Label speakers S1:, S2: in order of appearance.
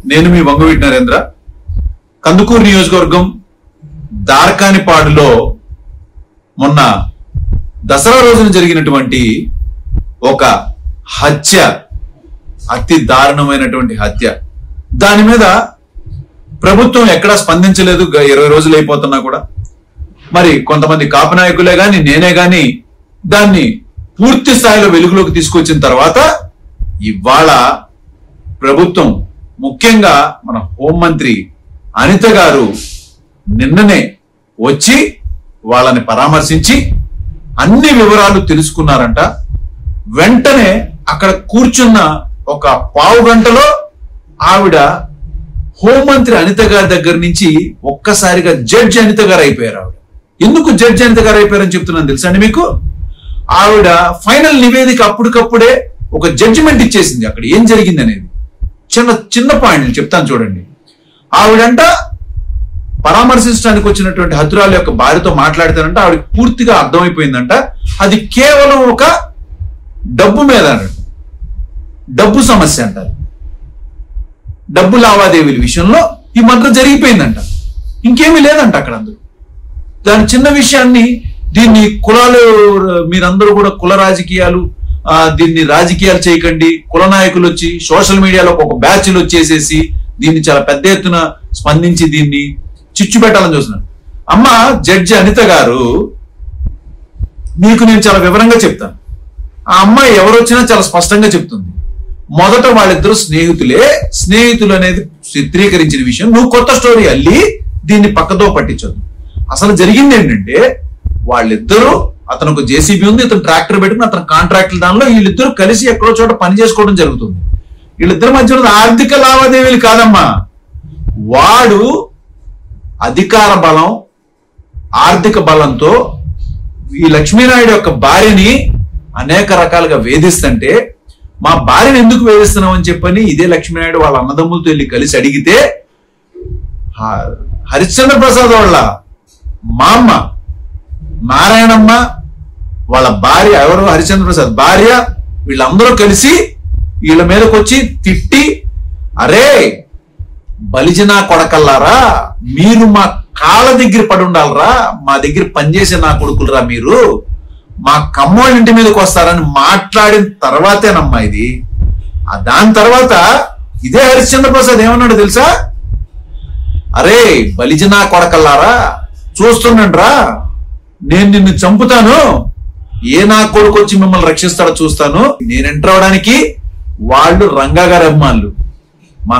S1: నేను మీ వంగవీటి నరేంద్ర. కందుకూరు నియోజకవర్గం దార్కానిపాడులో మొన్న దసరా రోజున జరిగినటువంటి ఒక హత్య, అతి దారుణమైనటువంటి హత్య. దాని మీద ప్రభుత్వం ఎక్కడా స్పందించలేదు. 20 రోజులు అయిపోతున్నా కూడా మరి కొంతమంది కాపు నాయకులే గాని నేనే గాని దాన్ని పూర్తి స్థాయిలో వెలుగులోకి తీసుకొచ్చిన తర్వాత ఇవాళ ప్రభుత్వం, ముఖ్యంగా మన హోంమంత్రి అనిత గారు నిన్ననే వచ్చి వాళ్ళని పరామర్శించి అన్ని వివరాలు తెలుసుకున్నారంట. వెంటనే అక్కడ కూర్చున్న ఒక పావు గంటలో ఆవిడ హోంమంత్రి అనిత గారి దగ్గర నుంచి ఒక్కసారిగా జడ్జి అనిత గారు అయిపోయారు. ఆవిడ ఎందుకు జడ్జి అనిత గారు అయిపోయారని చెప్తున్నాను తెలుసా అండి మీకు? ఆవిడ ఫైనల్ నివేదిక అప్పటికప్పుడే ఒక జడ్జిమెంట్ ఇచ్చేసింది. అక్కడ ఏం జరిగింది అనేది చిన్న పాయింట్ చెప్తాను చూడండి. ఆవిడంట పరామర్శించడానికి వచ్చినటువంటి హతురాల యొక్క భార్యతో మాట్లాడితేనంట ఆవిడకి పూర్తిగా అర్థమైపోయిందంట అది కేవలం ఒక డబ్బు మీద, డబ్బు సమస్య అంటారు. డబ్బు లావాదేవీల విషయంలో ఈ మర్డర్ జరిగిపోయిందంట, ఇంకేమీ లేదంట అక్కడ. అందరూ దాని చిన్న విషయాన్ని దీన్ని కులాలు, మీరందరూ కూడా కుల రాజకీయాలు, దీన్ని రాజకీయాలు చేయకండి, కుల నాయకులు వచ్చి సోషల్ మీడియాలో ఒక బ్యాచ్లు వచ్చేసేసి దీన్ని చాలా పెద్ద ఎత్తున స్పందించి దీన్ని చిచ్చు పెట్టాలని చూస్తున్నాను. అమ్మ జడ్జి అనిత గారు, మీకు నేను చాలా వివరంగా చెప్తాను. ఆ అమ్మాయి ఎవరు వచ్చినా చాలా స్పష్టంగా చెప్తుంది. మొదట వాళ్ళిద్దరు స్నేహితులు అనేది చిత్రీకరించిన విషయం నువ్వు కొత్త స్టోరీ అల్లి దీన్ని పక్కతో పట్టించొద్దు. అసలు జరిగింది ఏంటంటే వాళ్ళిద్దరూ, అతను ఒక జేసీబీ ఉంది, ఇతను ట్రాక్టర్ పెట్టుకుని అతను కాంట్రాక్టుల దానిలో వీళ్ళిద్దరూ కలిసి ఎక్కడో చోట పని చేసుకోవడం జరుగుతుంది. వీళ్ళిద్దరి మధ్య ఆర్థిక లావాదేవీలు కాదమ్మా, వాడు అధికార బలం, ఆర్థిక బలంతో ఈ లక్ష్మీనాయుడు యొక్క భార్యని అనేక రకాలుగా వేధిస్తుంటే, మా భార్యను ఎందుకు వేధిస్తున్నాం అని చెప్పని ఇదే లక్ష్మీనాయుడు వాళ్ళ అన్నదమ్ములతో వెళ్ళి కలిసి అడిగితే హరిశ్చంద్ర ప్రసాద్ వాళ్ళ మా అమ్మ నారాయణమ్మ, వాళ్ళ భార్య ఎవరు హరిశ్చంద్ర ప్రసాద్ భార్య, వీళ్ళందరూ కలిసి వీళ్ళ మీదకి వచ్చి తిట్టి, అరే బలిజనా కొడకల్లారా, మీరు మా కాళ్ళ దగ్గర పడి ఉండాలరా, మా దగ్గర పనిచేసే నా కొడుకులరా, మీరు మా కమ్మోళ్ళ ఇంటి మీదకి వస్తారని మాట్లాడిన తర్వాతేనమ్మా ఇది. దాని తర్వాత ఇదే హరిశ్చంద్ర ప్రసాద్ ఏమన్నాడు తెలుసా? అరే బలిజనా కొడకల్లారా, చూస్తున్నాను రా, నేను నిన్ను చంపుతాను, ఏ నా కొడుకు వచ్చి మిమ్మల్ని రక్షిస్తాడో చూస్తాను. నేను ఎంటర్ అవడానికి వాళ్ళు రంగా గారి అభిమానులు, మా